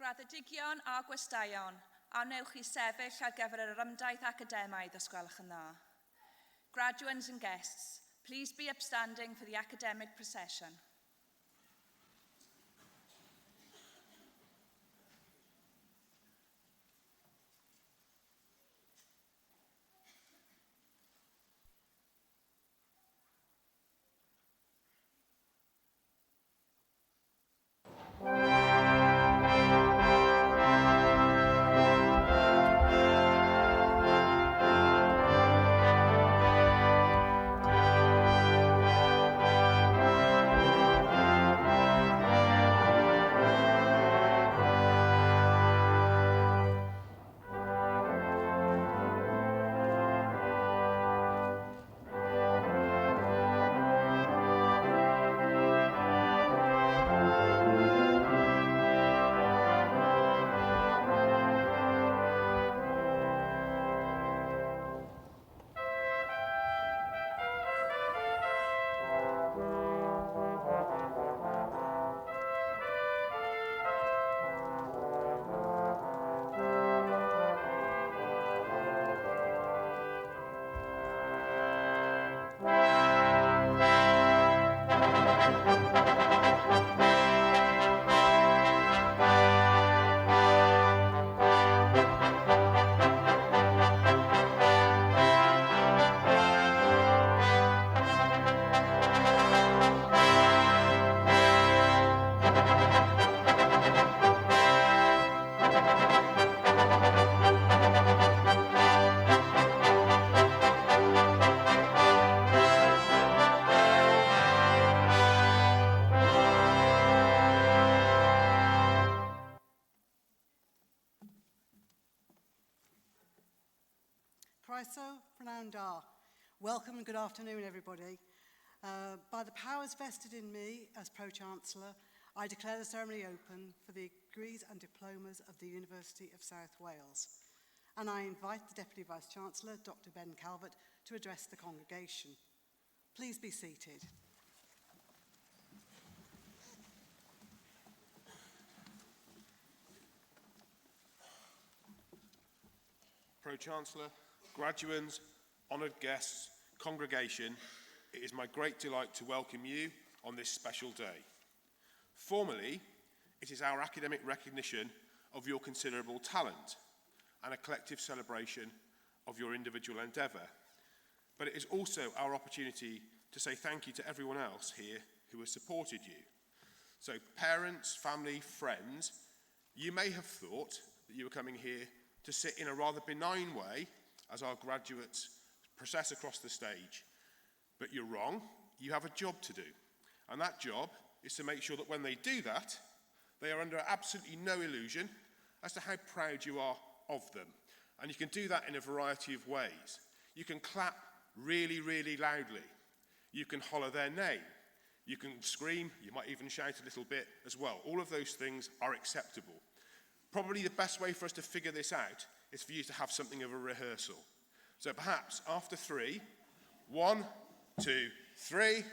Graddedigion a gwestaion, a wnewch chi sefyll ar gyfer yr ymdaith academaidd os gwelwch yn dda. Graduates and guests, please be upstanding for the academic procession. Croeso Pnawn Da. Welcome and good afternoon, everybody. By the powers vested in me as Pro-Chancellor, I declare the ceremony open for the degrees and diplomas of the University of South Wales. And I invite the Deputy Vice-Chancellor, Dr. Ben Calvert, to address the congregation. Please be seated. Pro-Chancellor, graduands, honoured guests, congregation, it is my great delight to welcome you on this special day. Formally, it is our academic recognition of your considerable talent and a collective celebration of your individual endeavour. But it is also our opportunity to say thank you to everyone else here who has supported you. So parents, family, friends, you may have thought that you were coming here to sit in a rather benign way as our graduates process across the stage. But you're wrong, you have a job to do. And that job is to make sure that when they do that, they are under absolutely no illusion as to how proud you are of them. And you can do that in a variety of ways. You can clap really, really loudly. You can holler their name. You can scream, you might even shout a little bit as well. All of those things are acceptable. Probably the best way for us to figure this out is for you to have something of a rehearsal. So perhaps after 3, 1, 2, 3.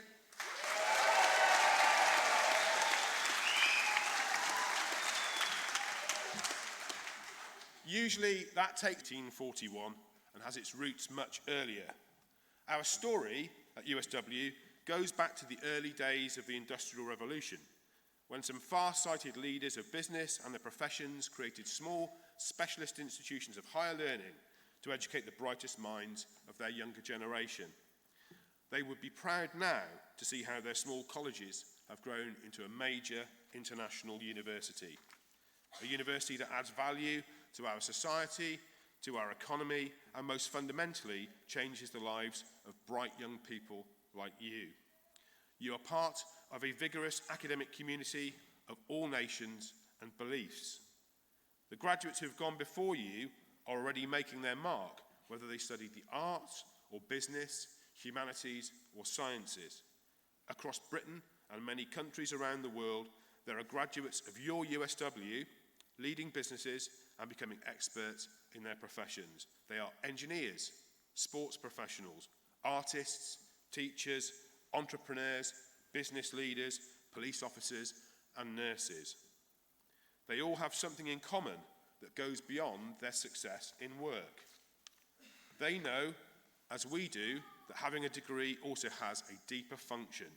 Usually that takes 1841 and has its roots much earlier. Our story at USW goes back to the early days of the Industrial Revolution, when some far-sighted leaders of business and the professions created small, specialist institutions of higher learning to educate the brightest minds of their younger generation. They would be proud now to see how their small colleges have grown into a major international university. A university that adds value to our society, to our economy, and most fundamentally changes the lives of bright young people like you. You are part of a vigorous academic community of all nations and beliefs. The graduates who have gone before you are already making their mark, whether they studied the arts or business, humanities or sciences. Across Britain and many countries around the world, there are graduates of your USW leading businesses and becoming experts in their professions. They are engineers, sports professionals, artists, teachers, entrepreneurs, business leaders, police officers and nurses. They all have something in common that goes beyond their success in work. They know, as we do, that having a degree also has a deeper function.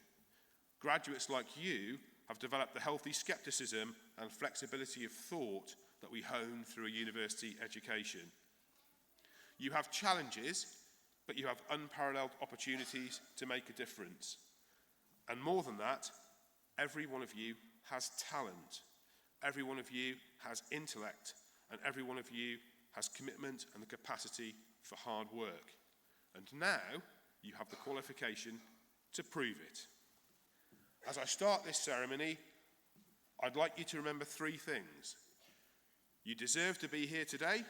Graduates like you have developed the healthy scepticism and flexibility of thought that we hone through a university education. You have challenges, but you have unparalleled opportunities to make a difference. And more than that, every one of you has talent. Every one of you has intellect, and every one of you has commitment and the capacity for hard work. And now you have the qualification to prove it. As I start this ceremony, I'd like you to remember 3 things. You deserve to be here today,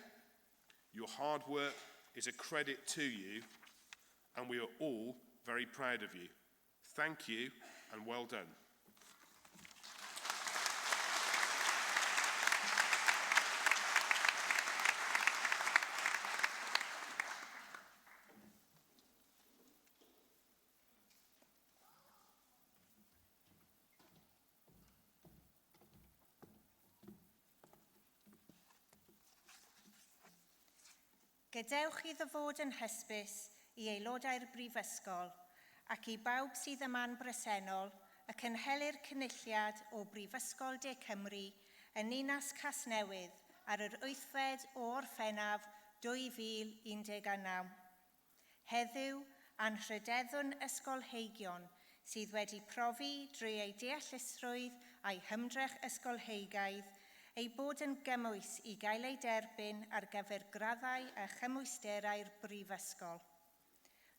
your hard work is a credit to you, and we are all very proud of you. Thank you, and well done. Gadewch iddo fod yn hysbys i aelodau'r Brifysgol ac i bawb sydd yma'n bresennol y cynhelir cynulliad o Brifysgol De Cymru yn Ninas Casnewydd ar yr 8fed o Orffennaf 2019. Heddiw, anrhydeddwn ysgolheigion sydd wedi profi drwy ei deallusrwydd a'i hymdrech ysgolheigaidd ei bod yn gymwys i gael ei derbyn ar gyfer graddau a chymwysterau'r Brifysgol.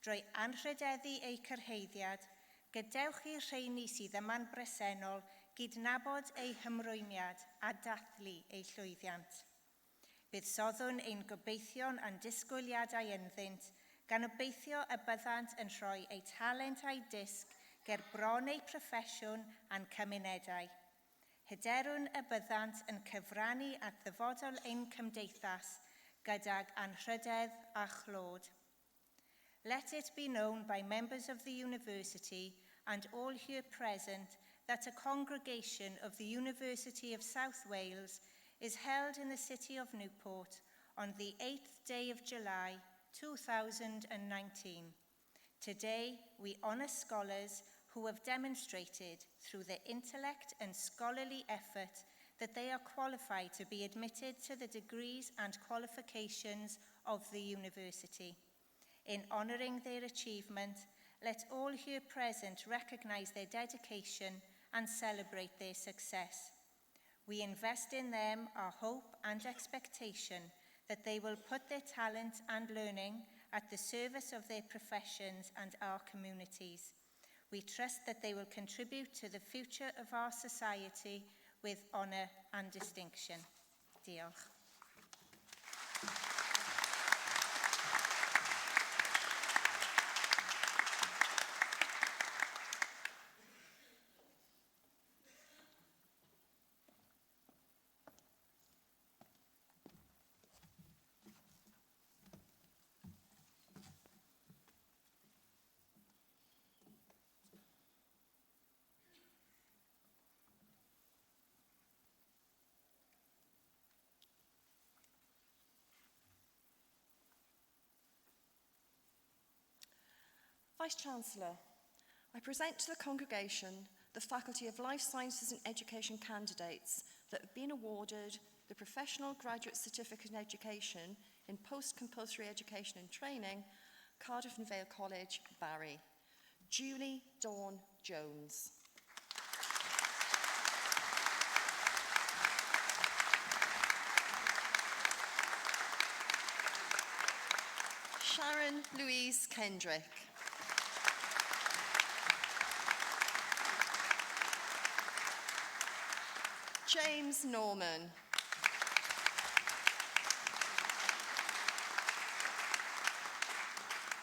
Drwy anrhydeddu ei cyrheiddiad, gadewch i'r rheini sydd yma'n bresennol gydnabod ei hymrwymiad a dathlu ei llwyddiant. Buddsodwn ein gobeithion a'n disgwyliadau ynddynt, gan obeithio y byddant yn rhoi eu talent a'i disg ger bron eu proffesiwn a'n cymunedau. Hyderwn y byddant yn cyfrannu at ddyfodol ein cymdeithas gydag anrhydedd a chlod. Let it be known by members of the university and all here present that a congregation of the University of South Wales is held in the city of Newport on the 8th day of July 2019. Today, we honour scholars who have demonstrated through their intellect and scholarly effort that they are qualified to be admitted to the degrees and qualifications of the university. In honouring their achievement, let all here present recognise their dedication and celebrate their success. We invest in them our hope and expectation that they will put their talent and learning at the service of their professions and our communities. We trust that they will contribute to the future of our society with honour and distinction. Diolch. Vice-Chancellor, I present to the congregation the Faculty of Life Sciences and Education candidates that have been awarded the Professional Graduate Certificate in Education in Post-Compulsory Education and Training, Cardiff and Vale College, Barry. Julie Dawn Jones. Sharon Louise Kendrick. James Norman.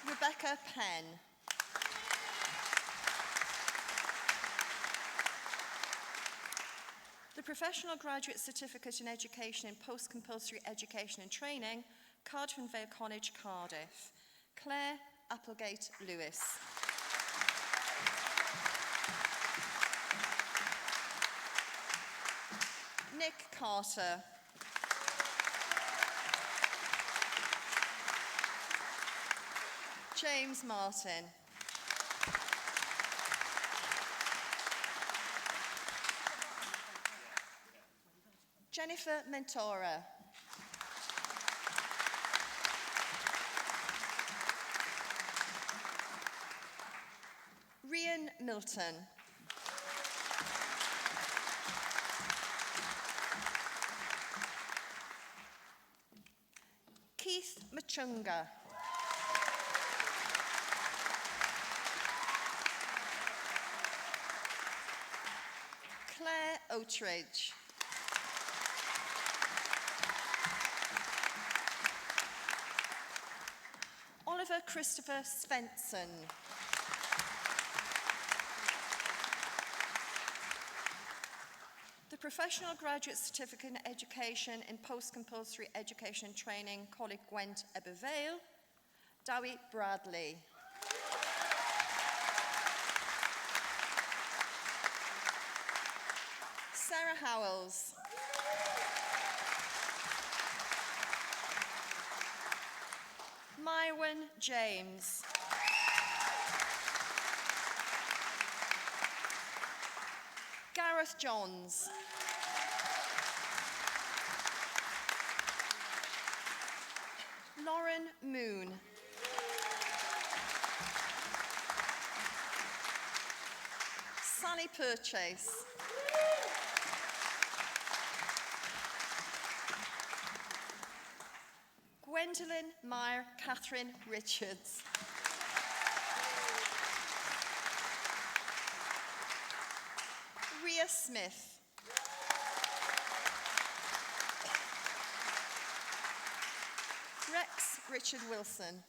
Rebecca Penn. The Professional Graduate Certificate in Education in Post-Compulsory Education and Training, Cardiff and Vale College, Cardiff. Claire Applegate Lewis. Nick Carter. James Martin. Jennifer Mentora. Rian Milton. Keith Machunga. Claire Outridge. Oliver Christopher Svensson. The Professional Graduate Certificate in Education in Post-Compulsory Education and Training, colleague Gwent Ebervale. Dowie Bradley. Sarah Howells. Mywan James. Gareth Johns. Lauren Moon. Sally Purchase. Gwendolyn Meyer Catherine Richards. Rhea Smith. Rex Richard Wilson.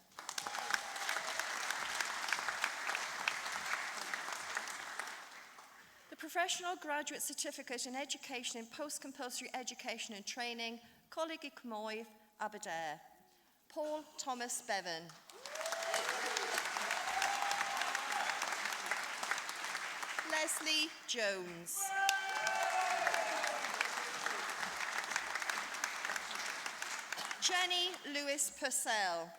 The Professional Graduate Certificate in Education in Post-Compulsory Education and Training, Coleg y Cymoedd, Aberdare. Paul Thomas Bevan. Leslie Jones. Jenny Lewis Purcell.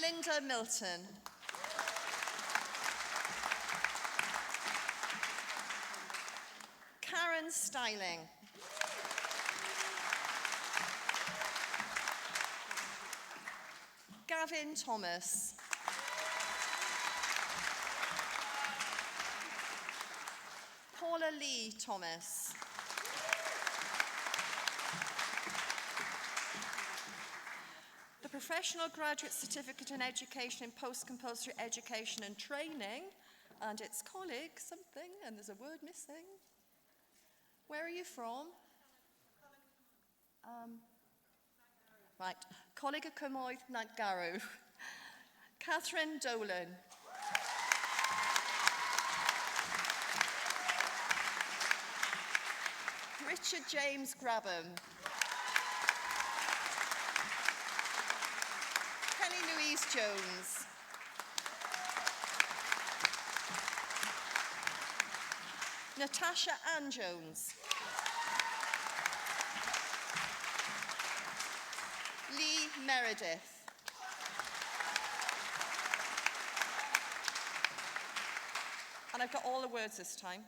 Linda Milton. Karen Styling. Gavin Thomas. Paula Lee Thomas. The Professional Graduate Certificate in Education in Post-Compulsory Education and Training, and its colleague, something, and there's a word missing. Where are you from? Right, Coleg y Cymoedd, Nantgarw. Catherine Dolan. Richard James Grabham. Kelly Louise Jones. Natasha Ann Jones. Lee Meredith. And I've got all the words this time.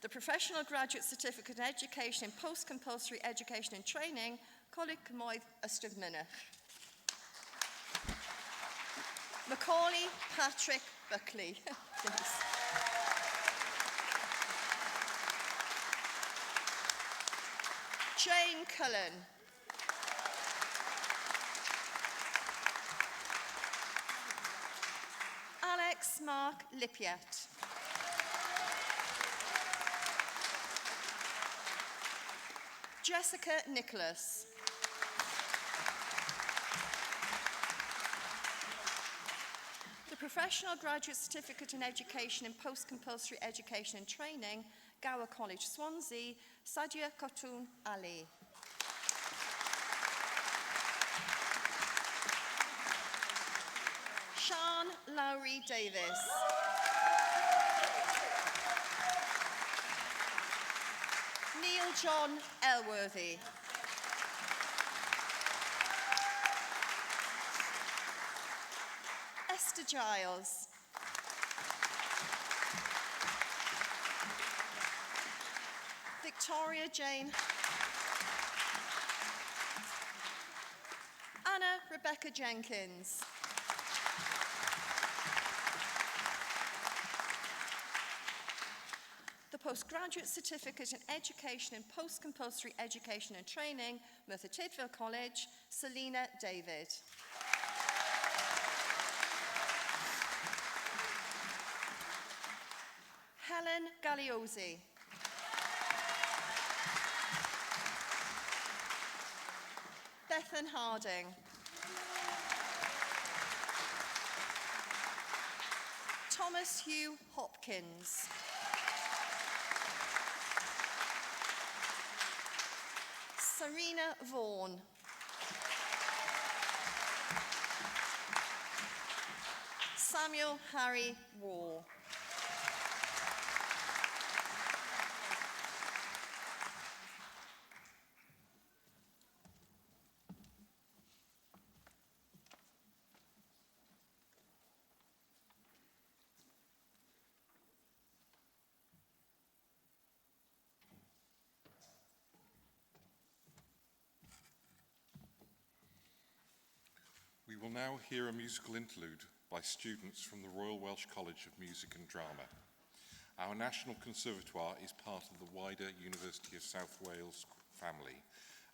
The Professional Graduate Certificate in Education in Post-Compulsory Education and Training, Coleg Cymoedd, Ystrad Mynach. Macaulay Patrick Buckley. Jane Cullen. Alex Mark Lippiat. Jessica Nicholas. The Professional Graduate Certificate in Education in Post-Compulsory Education and Training, Gower College, Swansea, Sadia Khotun Ali. Sian Lowry Davis. Neil John Elworthy. Esther Giles. Victoria Jane. Anna Rebecca Jenkins. The Postgraduate Certificate in Education and Post-Compulsory Education and Training, Merthyr Tydfil College, Selina David. Helen Galliosi. Bethan Harding. Thomas Hugh Hopkins. Serena Vaughan. Samuel Harry War. We will now hear a musical interlude by students from the Royal Welsh College of Music and Drama. Our National Conservatoire is part of the wider University of South Wales family,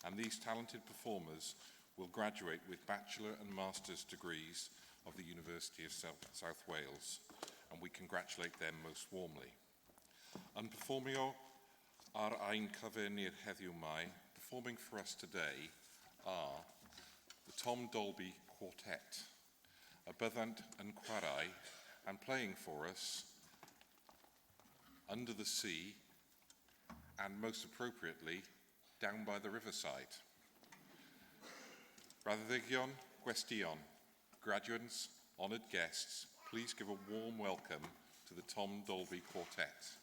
and these talented performers will graduate with bachelor and master's degrees of the University of South Wales, and we congratulate them most warmly. Yn perfformio ar ein cyfenir heddiw mai, performing for us today are the Tom Dolby Quartet, a byddant yn chwarae and playing for us Under the Sea and most appropriately Down by the Riverside. Braddighion, gwestion, graduates, honoured guests, please give a warm welcome to the Tom Dolby Quartet.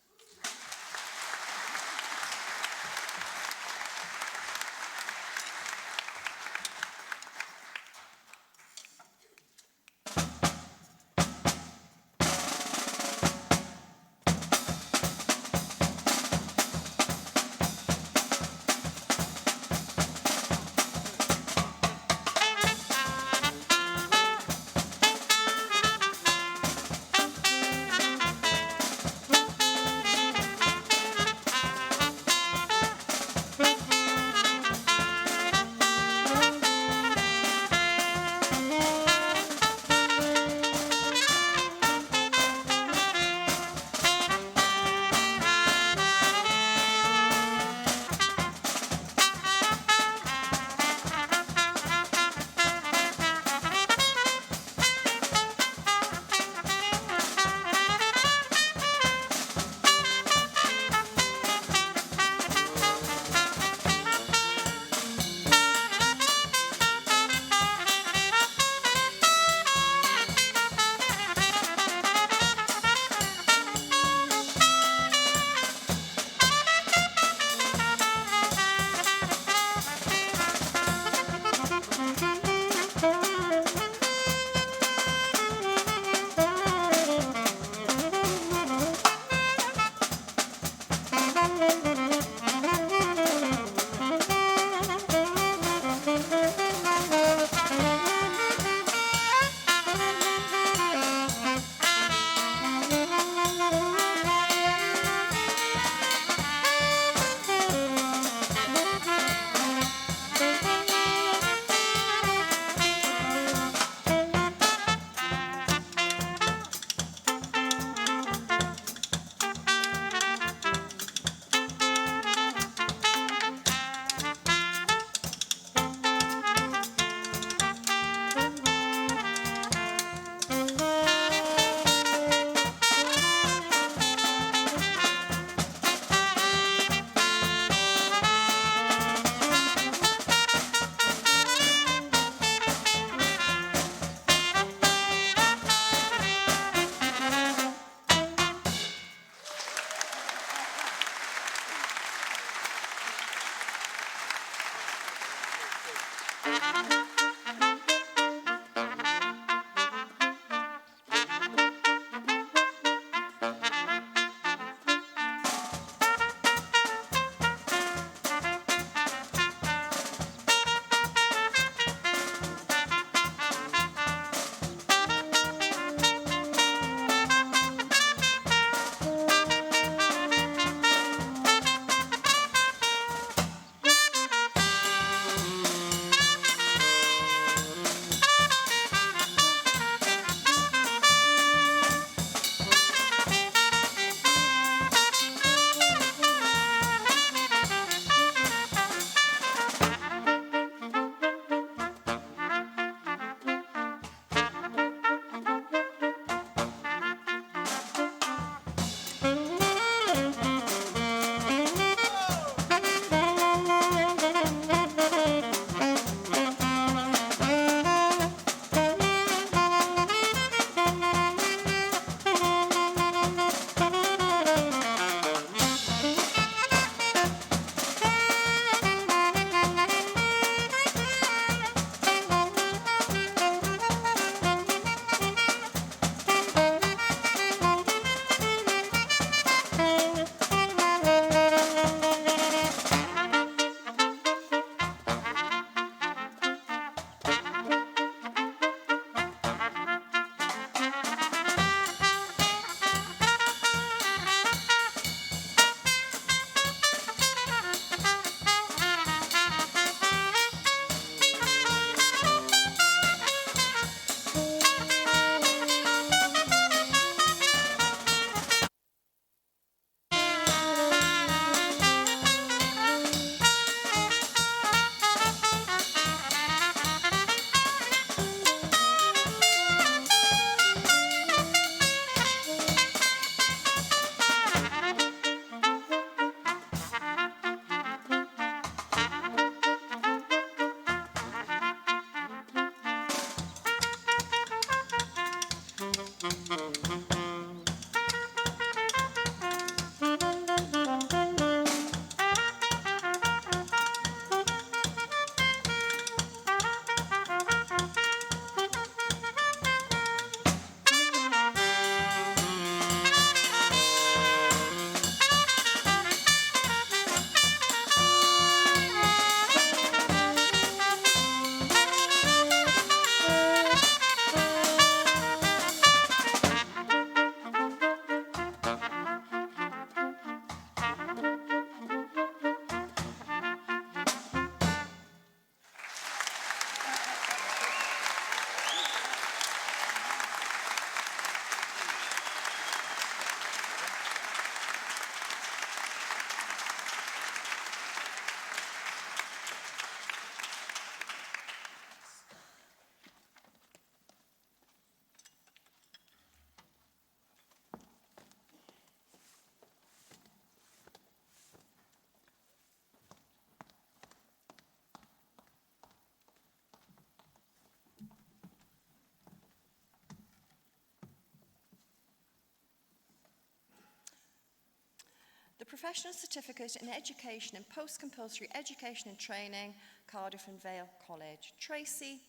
The Professional Certificate in Education and Post-Compulsory Education and Training, Cardiff and Vale College. Tracy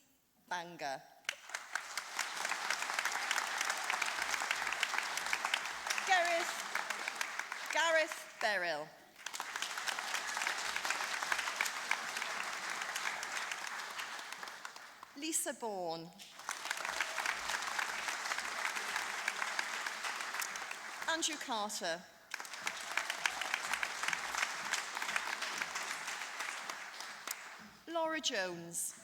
Banger. Gareth Beryl. Lisa Bourne. Andrew Carter. Laura Jones.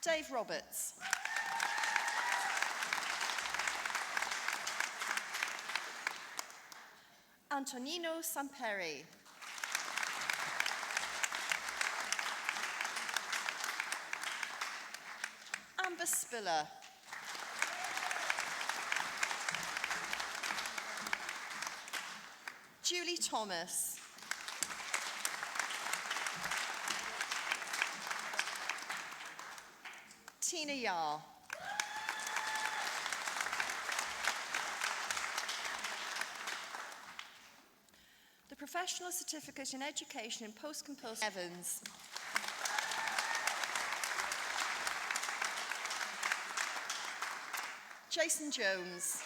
Dave Roberts. Antonino Samperi. Amber Spiller. Julie Thomas. Tina Yar. The Professional Certificate in Education and Post-Compulsory Evans. Jason Jones.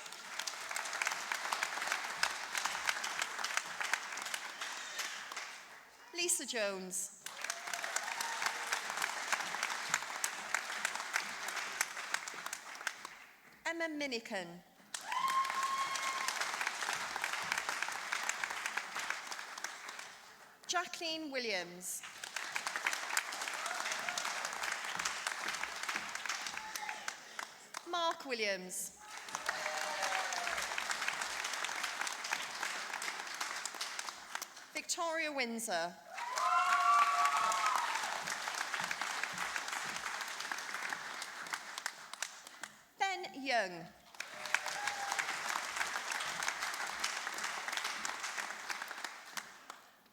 Lisa Jones. Emma Minican. Jacqueline Williams. Mark Williams. Victoria Windsor. Ben Young.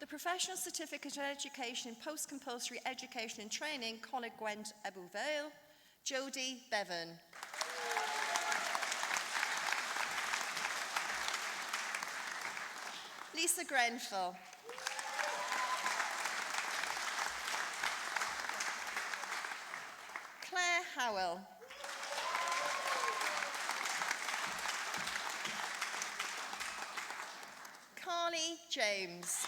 The Professional Certificate in Education in Post-Compulsory Education and Training, Coleg Gwent Ebbw Vale, Jodie Bevan. Lisa Grenfell. Claire Howell. Carly James.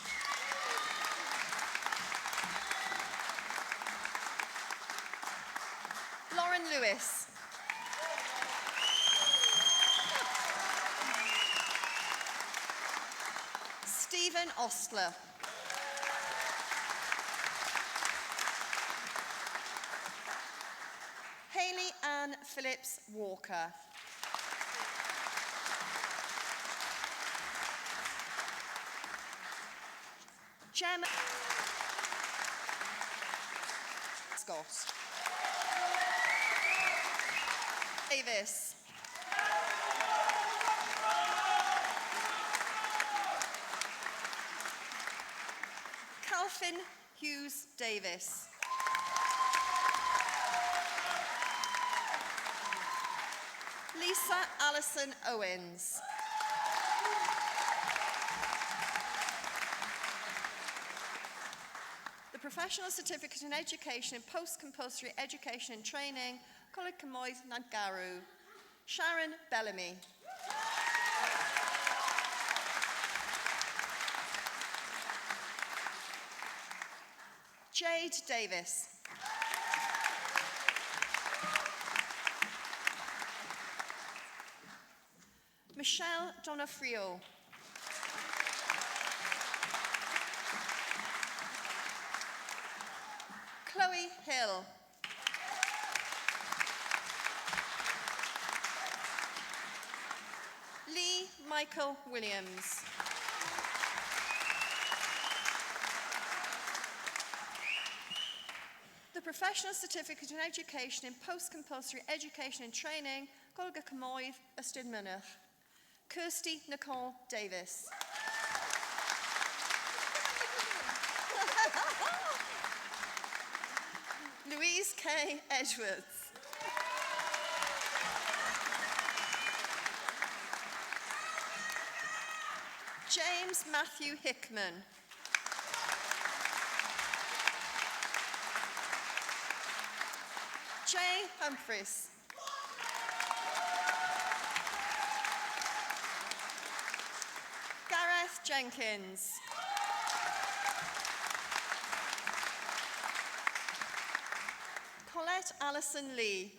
Lauren Lewis. Stephen Ostler. Hayley Ann Phillips Walker. Gemma Scott. Davis. Calvin Hughes Davis. Lisa Alison Owens. The Professional Certificate in Education in Post-Compulsory Education and Training, Coleg Cymoedd Nantgarw, Sharon Bellamy. Jade Davis. Michelle Donofrio. Chloe Hill. Lee Michael Williams. The Professional Certificate in Education in Post-Compulsory Education and Training, Coleg Cymoedd Ystod Mynach. Kirsty Nicole Davis. Louise K. Edwards. James Matthew Hickman. Jay Humphreys. Gareth Jenkins. Colette Alison Lee.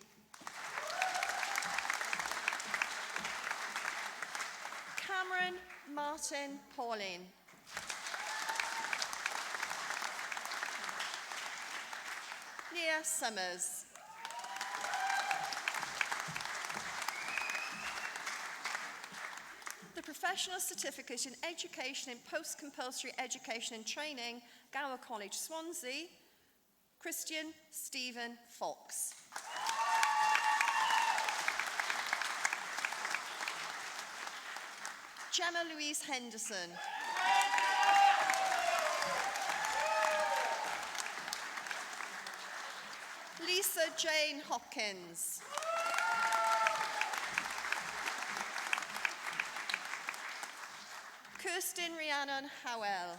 Cameron Martin Pauline. Leah Summers. The Professional Certificate in Education in Post-Compulsory Education and Training, Gower College, Swansea, Christian Stephen Fox. Gemma Louise Henderson. Lisa Jane Hopkins. Kirsten Rhiannon Howell.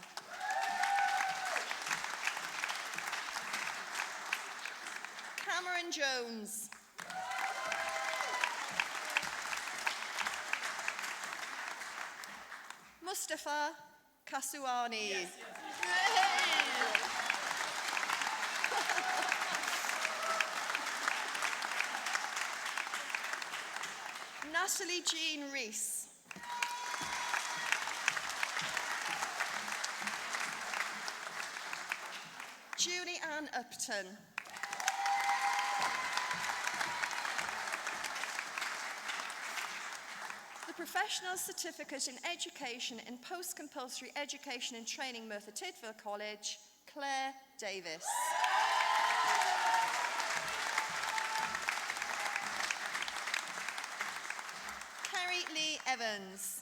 Cameron Jones. Mustafa Kasuani. Yes. Natalie Jean Rees. Julie Ann Upton. The Professional Certificate in Education in Post-Compulsory Education and Training, Merthyr Tydfil College, Claire Davis. Kerry Lee Evans.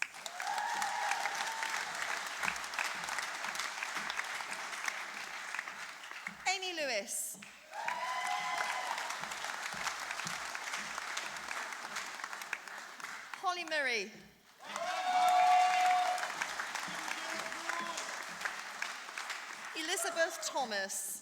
Amy Lewis. Holly Murray. Elizabeth Thomas.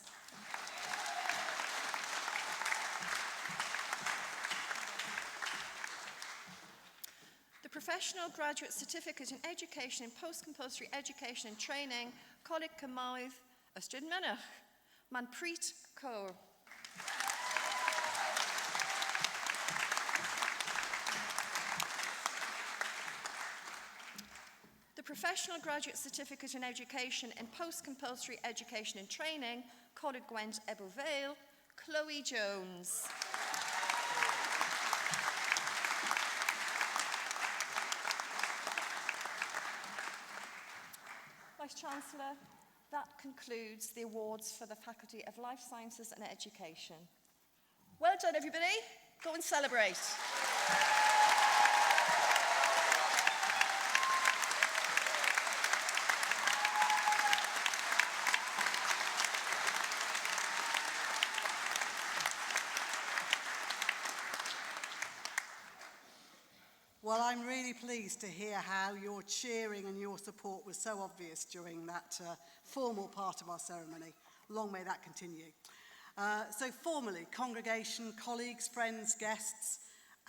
The Professional Graduate Certificate in Education in Post-Compulsory Education and Training, Coleg Cymoedd Ystod Mynach, Manpreet Kaur. The Professional Graduate Certificate in Education in Post-Compulsory Education and Training, Coleg Gwent Ebble Vale, Chloe Jones. Vice-Chancellor, that concludes the awards for the Faculty of Life Sciences and Education. Well done, everybody. Go and celebrate. Well, I'm really pleased to hear how your cheering and your support was so obvious during that formal part of our ceremony. Long may that continue. So formally, congregation, colleagues, friends, guests,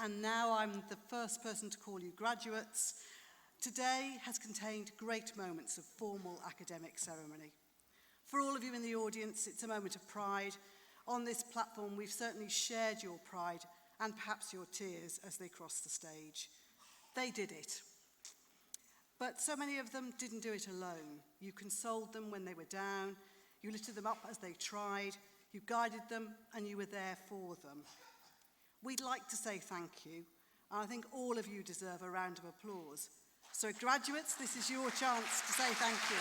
and now I'm the first person to call you graduates. Today has contained great moments of formal academic ceremony. For all of you in the audience, it's a moment of pride. On this platform, we've certainly shared your pride and perhaps your tears as they crossed the stage. They did it. But so many of them didn't do it alone. You consoled them when they were down, you lifted them up as they tried, you guided them, and you were there for them. We'd like to say thank you, and I think all of you deserve a round of applause. So graduates, this is your chance to say thank you.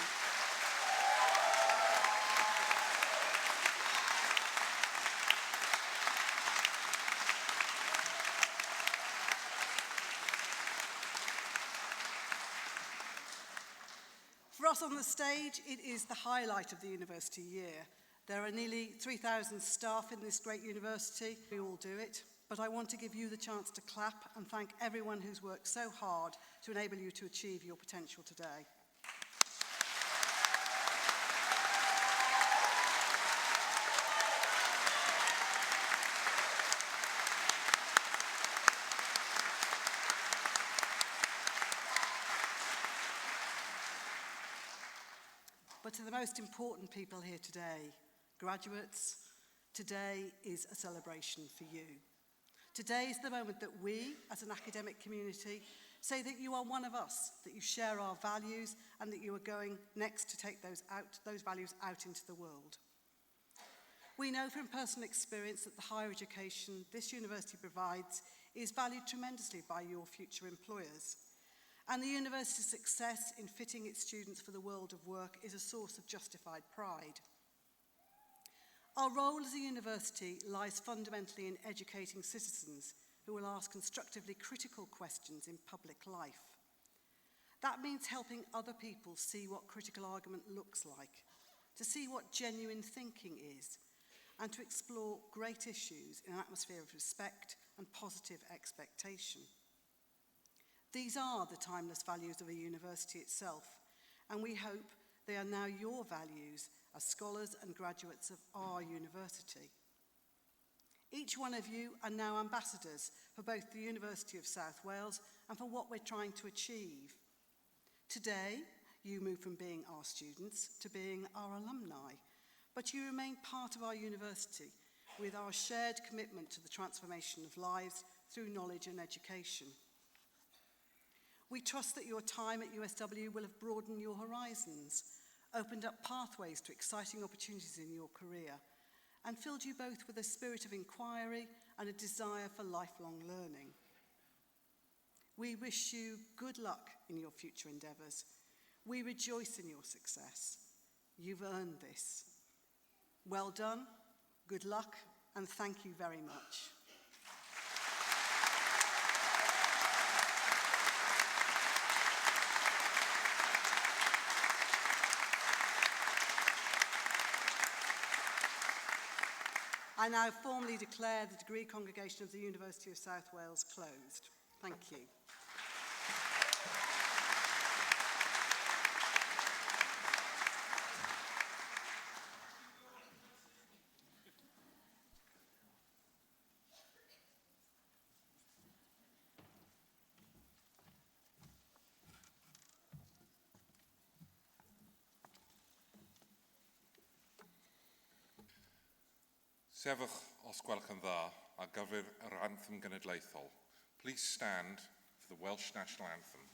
For us on the stage, it is the highlight of the university year. There are nearly 3,000 staff in this great university. We all do it. But I want to give you the chance to clap and thank everyone who's worked so hard to enable you to achieve your potential today. But to the most important people here today, graduates, today is a celebration for you. Today is the moment that we, as an academic community, say that you are one of us, that you share our values, and that you are going next to take those values out into the world. We know from personal experience that the higher education this university provides is valued tremendously by your future employers. And the university's success in fitting its students for the world of work is a source of justified pride. Our role as a university lies fundamentally in educating citizens who will ask constructively critical questions in public life. That means helping other people see what critical argument looks like, to see what genuine thinking is, and to explore great issues in an atmosphere of respect and positive expectation. These are the timeless values of a university itself, and we hope they are now your values as scholars and graduates of our university. Each one of you are now ambassadors for both the University of South Wales and for what we're trying to achieve. Today, you move from being our students to being our alumni, but you remain part of our university with our shared commitment to the transformation of lives through knowledge and education. We trust that your time at USW will have broadened your horizons, opened up pathways to exciting opportunities in your career, and filled you both with a spirit of inquiry and a desire for lifelong learning. We wish you good luck in your future endeavours. We rejoice in your success. You've earned this. Well done, good luck, and thank you very much. I now formally declare the degree congregation of the University of South Wales closed. Thank you. Sefwch os gwelwch yn dda ar gyfer yr anthem genedlaethol. Please stand for the Welsh National Anthem.